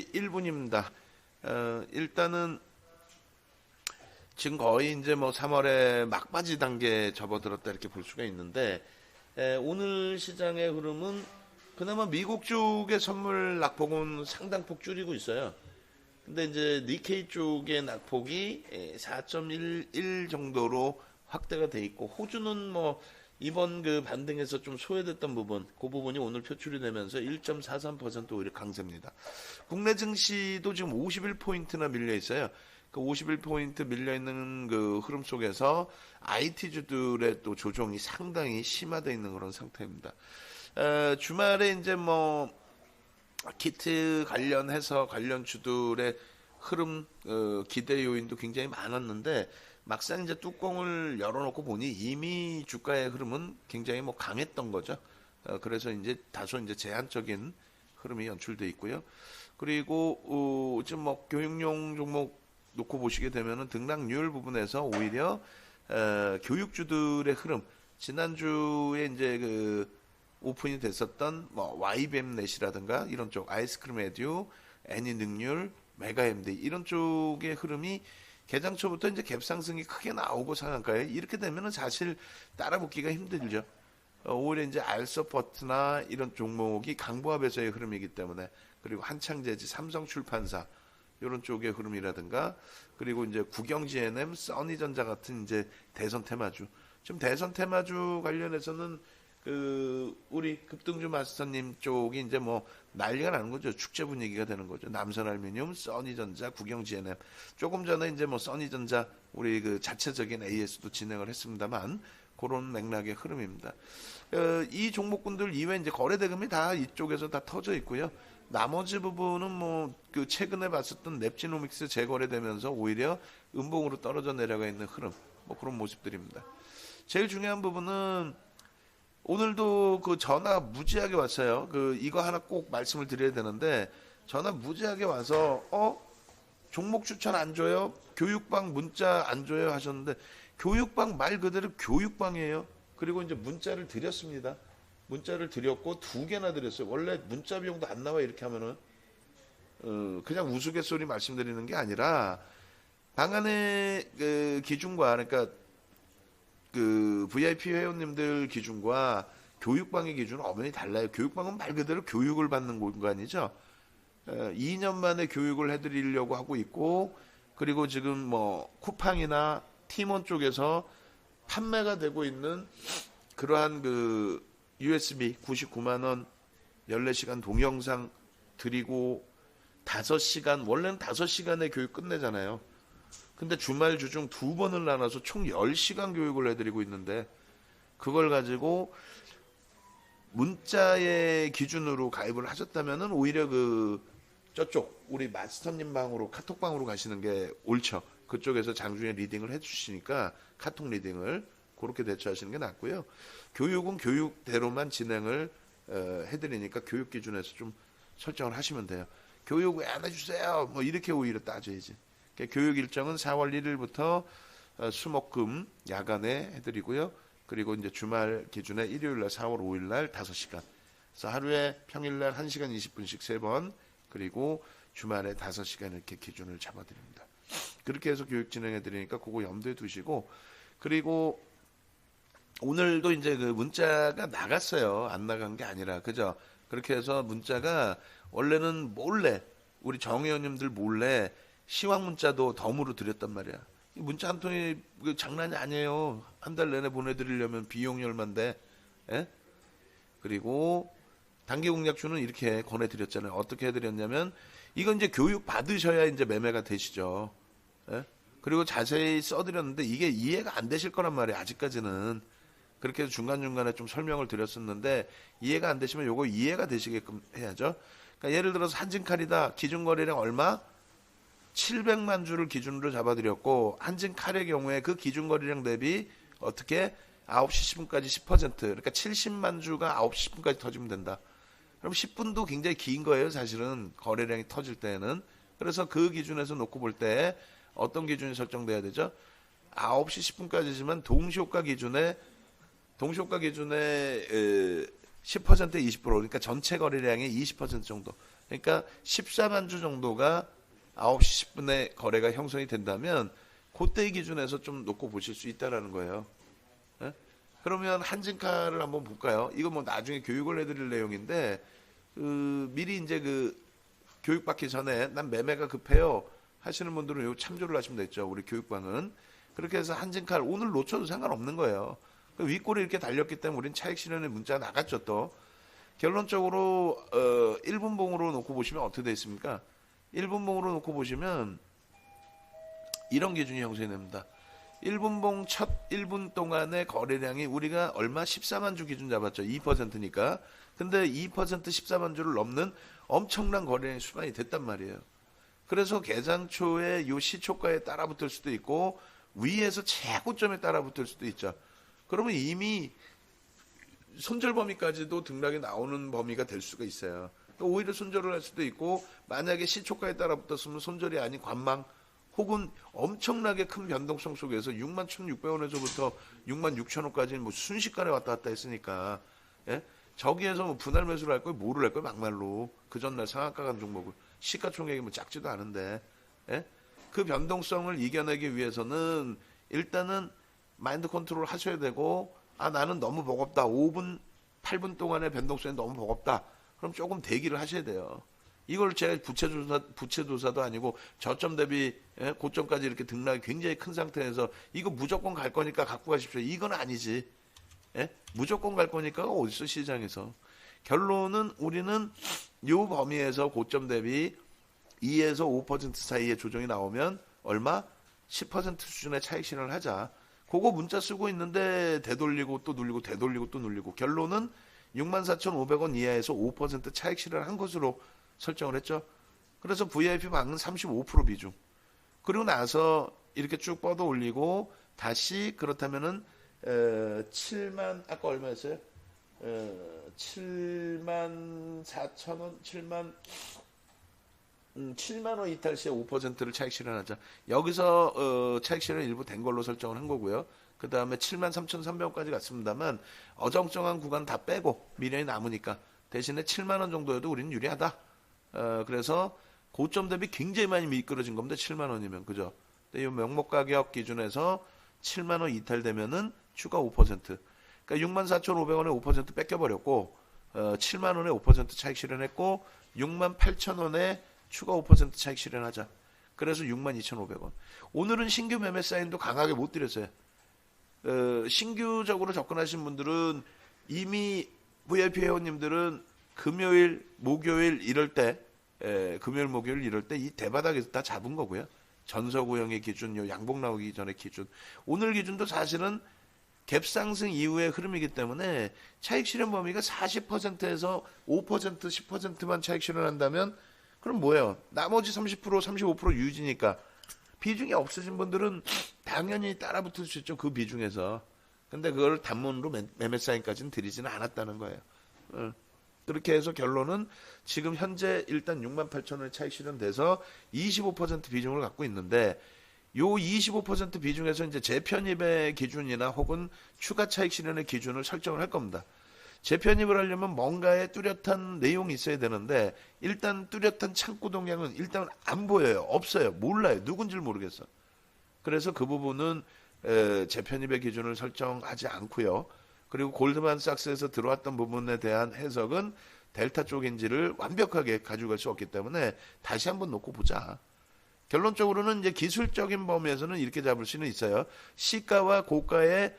10시 1분입니다. 일단은 지금 거의 이제 뭐 3월에 막바지 단계에 접어들었다 이렇게 볼 수가 있는데, 오늘 시장의 흐름은 그나마 미국 쪽의 선물 낙폭은 상당폭 줄이고 있어요. 근데 이제 니케이 쪽의 낙폭이 4.11 정도로 확대가 돼 있고, 호주는 뭐 이번 그 반등에서 좀 소외됐던 부분, 그 부분이 오늘 표출이 되면서 1.43% 오히려 강세입니다. 국내 증시도 지금 51포인트나 밀려 있어요. 그 51포인트 밀려 있는 그 흐름 속에서 IT주들의 또 조정이 상당히 심화되어 있는 그런 상태입니다. 주말에 이제 뭐 키트 관련해서 관련주들의 흐름, 기대 요인도 굉장히 많았는데, 막상 이제 뚜껑을 열어놓고 보니 이미 주가의 흐름은 굉장히 뭐 강했던 거죠. 그래서 이제 다소 이제 제한적인 흐름이 연출돼 있고요. 그리고 지금 뭐 교육용 종목 놓고 보시게 되면은 등락률 부분에서 오히려 교육주들의 흐름, 지난주에 이제 그 오픈이 됐었던 뭐 YBM넷이라든가 이런 쪽, 아이스크림 에듀, 애니능률, 메가MD 이런 쪽의 흐름이 개장 초부터 이제 갭 상승이 크게 나오고 상한가에 이렇게 되면은 사실 따라붙기가 힘들죠. 오히려 이제 알서포트나 이런 종목이 강보합에서의 흐름이기 때문에, 그리고 한창재지, 삼성출판사 이런 쪽의 흐름이라든가, 그리고 이제 국영GNM, 써니전자 같은 이제 대선 테마주. 지금 대선 테마주 관련해서는 그 우리 급등주 마스터님 쪽이 이제 뭐 난리가 나는 거죠. 축제 분위기가 되는 거죠. 남선알미늄, 써니전자, 국영GNM. 조금 전에 이제 뭐 써니전자 우리 그 자체적인 AS도 진행을 했습니다만, 그런 맥락의 흐름입니다. 이 종목군들 이외에 이제 거래 대금이 다 이쪽에서 다 터져 있고요. 나머지 부분은 뭐 그 최근에 봤었던 랩지노믹스 재거래되면서 오히려 음봉으로 떨어져 내려가 있는 흐름, 뭐 그런 모습들입니다. 제일 중요한 부분은 오늘도 그 전화 무지하게 왔어요. 그 이거 하나 꼭 말씀을 드려야 되는데, 전화 무지하게 와서 종목 추천 안 줘요? 교육방 문자 안 줘요? 하셨는데, 교육방 말 그대로 교육방이에요. 그리고 이제 문자를 드렸습니다. 문자를 드렸고 2개나 드렸어요. 원래 문자 비용도 안 나와 이렇게 하면은 그냥 우스갯소리 말씀드리는 게 아니라, 방안의 그 기준과, 그러니까 그 VIP 회원님들 기준과 교육방의 기준은 엄연히 달라요. 교육방은 말 그대로 교육을 받는 공간이죠. 2년 만에 교육을 해드리려고 하고 있고, 그리고 지금 뭐 쿠팡이나 티몬 쪽에서 판매가 되고 있는 그러한 그 USB 99만 원 14시간 동영상 드리고 5시간, 원래는 5시간의 교육 끝내잖아요. 근데 주말 주중 2번을 나눠서 총 10시간 교육을 해드리고 있는데, 그걸 가지고 문자의 기준으로 가입을 하셨다면은 오히려 그 저쪽 우리 마스터님 방으로, 카톡방으로 가시는 게 옳죠. 그쪽에서 장중에 리딩을 해주시니까 카톡 리딩을 그렇게 대처하시는 게 낫고요. 교육은 교육대로만 진행을 해드리니까 교육 기준에서 좀 설정을 하시면 돼요. 교육 왜 안 해주세요? 뭐 이렇게 오히려 따져야지. 교육 일정은 4월 1일부터 수목금 야간에 해드리고요. 그리고 이제 주말 기준에 일요일날 4월 5일날 5시간. 그래서 하루에 평일날 1시간 20분씩 3번, 그리고 주말에 5시간 이렇게 기준을 잡아드립니다. 그렇게 해서 교육 진행해드리니까 그거 염두에 두시고, 그리고 오늘도 이제 그 문자가 나갔어요. 안 나간 게 아니라, 그죠? 그렇게 해서 문자가 원래는 몰래, 우리 정의원님들 몰래 시황 문자도 덤으로 드렸단 말이야. 이 문자 한 통이 장난이 아니에요. 한 달 내내 보내드리려면 비용이 얼만데. 예? 그리고 단기 공략주는 이렇게 권해드렸잖아요. 어떻게 해드렸냐면, 이건 이제 교육 받으셔야 이제 매매가 되시죠. 예? 그리고 자세히 써드렸는데 이게 이해가 안 되실 거란 말이에요. 아직까지는. 그렇게 해서 중간중간에 좀 설명을 드렸었는데, 이해가 안 되시면 요거 이해가 되시게끔 해야죠. 그러니까 예를 들어서 한진칼이다. 기준거래량 얼마? 700만 주를 기준으로 잡아드렸고, 한진칼의 경우에 그 기준거래량 대비 어떻게 9시 10분까지 10%, 그러니까 70만 주가 9시 10분까지 터지면 된다. 그럼 10분도 굉장히 긴 거예요. 사실은 거래량이 터질 때는. 그래서 그 기준에서 놓고 볼 때 어떤 기준이 설정돼야 되죠? 9시 10분까지지만 동시효과 기준에 10% 20%, 그러니까 전체 거래량의 20% 정도. 그러니까 14만 주 정도가 9시 10분에 거래가 형성이 된다면 그때 기준에서 좀 놓고 보실 수 있다라는 거예요. 예? 그러면 한진카를 한번 볼까요? 이거 뭐 나중에 교육을 해드릴 내용인데 미리 이제 교육받기 전에 난 매매가 급해요 하시는 분들은 요 참조를 하시면 되죠. 우리 교육방은 그렇게 해서 한진카를 오늘 놓쳐도 상관없는 거예요. 윗골이 이렇게 달렸기 때문에 우린 차익 실현의 문자가 나갔죠. 또 결론적으로 1분봉으로 놓고 보시면 어떻게 되어 있습니까? 1분봉으로 놓고 보시면 이런 기준이 형성이 됩니다. 1분봉 첫 1분 동안의 거래량이 우리가 얼마? 14만 주 기준 잡았죠. 2%니까. 근데 2% 14만 주를 넘는 엄청난 거래량이 수반이 됐단 말이에요. 그래서 개장 초에 요 시초가에 따라붙을 수도 있고 위에서 최고점에 따라붙을 수도 있죠. 그러면 이미 손절 범위까지도 등락이 나오는 범위가 될 수가 있어요. 오히려 손절을 할 수도 있고 만약에 시초가에 따라붙었으면 손절이 아닌 관망 혹은 엄청나게 큰 변동성 속에서 61,600원에서부터 66,000원까지는 뭐 순식간에 왔다 갔다 했으니까 예? 저기에서 뭐 분할 매수를 할 거예요? 뭐를 할 거예요? 막말로 그 전날 상한가 간 종목을 시가총액이 뭐 작지도 않은데 예? 그 변동성을 이겨내기 위해서는 일단은 마인드 컨트롤 하셔야 되고 나는 너무 버겁다 5분 8분 동안의 변동성이 너무 버겁다 그럼 조금 대기를 하셔야 돼요. 이걸 제가 부채조사도 아니고 저점 대비 고점까지 이렇게 등락이 굉장히 큰 상태에서 이거 무조건 갈 거니까 갖고 가십시오. 이건 아니지. 예? 무조건 갈 거니까 어딨어 시장에서. 결론은 우리는 요 범위에서 고점 대비 2에서 5% 사이의 조정이 나오면 얼마? 10% 수준의 차익 실현을 하자. 그거 문자 쓰고 있는데 되돌리고 또 눌리고 되돌리고 또 눌리고 결론은 64,500원 이하에서 5% 차익 실현을 한 것으로 설정을 했죠. 그래서 VIP 방은 35% 비중. 그리고 나서 이렇게 쭉 뻗어 올리고 다시 그렇다면은 7만 아까 얼마였어요? 7만 4천 원, 7만 원 이탈 시에 5%를 차익 실현하자. 여기서 차익 실현 일부 된 걸로 설정을 한 거고요. 그 다음에 7만 3,300원까지 갔습니다만 어정쩡한 구간 다 빼고 미련이 남으니까 대신에 7만 원 정도여도 우리는 유리하다. 그래서 고점 대비 굉장히 많이 미끄러진 겁니다. 7만 원이면 그죠? 근데 이 명목 가격 기준에서 7만 원 이탈되면은 추가 5%. 그러니까 64,500원에 5% 뺏겨버렸고 7만 원에 5% 차익 실현했고 68,000원에 추가 5% 차익 실현하자. 그래서 62,500원. 오늘은 신규 매매 사인도 강하게 못 드렸어요. 신규적으로 접근하신 분들은 이미 VIP 회원님들은 금요일, 목요일 이럴 때, 금요일, 목요일 이럴 때 이 대바닥에서 다 잡은 거고요. 전서구형의 기준, 요 양봉 나오기 전의 기준. 오늘 기준도 사실은 갭 상승 이후의 흐름이기 때문에 차익 실현 범위가 40%에서 5%, 10%만 차익 실현한다면 그럼 뭐예요? 나머지 30%, 35% 유지니까 비중이 없으신 분들은 당연히 따라붙을 수 있죠. 그 비중에서. 근데 그걸 단문으로 매매 사인까지는 드리지는 않았다는 거예요. 그렇게 해서 결론은 지금 현재 일단 68,000원의 차익 실현돼서 25% 비중을 갖고 있는데 요 25% 비중에서 이제 재편입의 기준이나 혹은 추가 차익 실현의 기준을 설정을 할 겁니다. 재편입을 하려면 뭔가의 뚜렷한 내용이 있어야 되는데 일단 뚜렷한 창구 동향은 일단 안 보여요. 없어요. 몰라요. 누군지를 모르겠어. 그래서 그 부분은 재편입의 기준을 설정하지 않고요. 그리고 골드만삭스에서 들어왔던 부분에 대한 해석은 델타 쪽인지를 완벽하게 가져갈 수 없기 때문에 다시 한번 놓고 보자. 결론적으로는 이제 기술적인 범위에서는 이렇게 잡을 수는 있어요. 시가와 고가의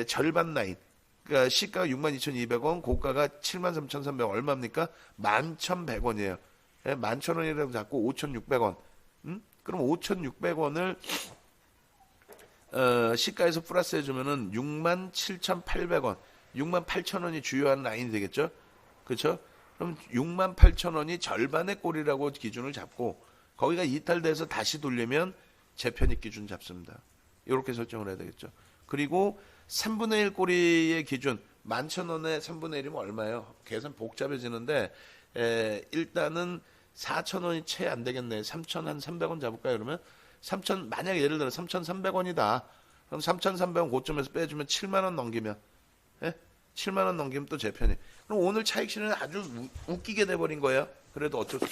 절반 라인. 그러니까 시가가 62,200원, 고가가 73,300원 얼마입니까? 11,100원이에요. 11,000원이라고 잡고 5,600원. 그럼 5,600원을 시가에서 플러스 해주면은 67,800원, 68,000원이 주요한 라인이 되겠죠? 그렇죠? 그럼 68,000원이 절반의 꼴이라고 기준을 잡고 거기가 이탈돼서 다시 돌리면 재편입 기준 잡습니다. 이렇게 설정을 해야 되겠죠. 그리고 3분의 1 꼬리의 기준 11,000원에 3분의 1이면 얼마예요? 계산 복잡해지는데 일단은 4,000원이 채 안 되겠네. 3,300원 잡을까요? 그러면 3,000 만약에 예를 들어 3,300원이다. 그럼 3,300원 고점에서 빼주면 7만 원 넘기면 7만 원 넘기면 또 재편이. 그럼 오늘 차익 실현은 아주 웃기게 돼버린 거예요. 그래도 어쩔 수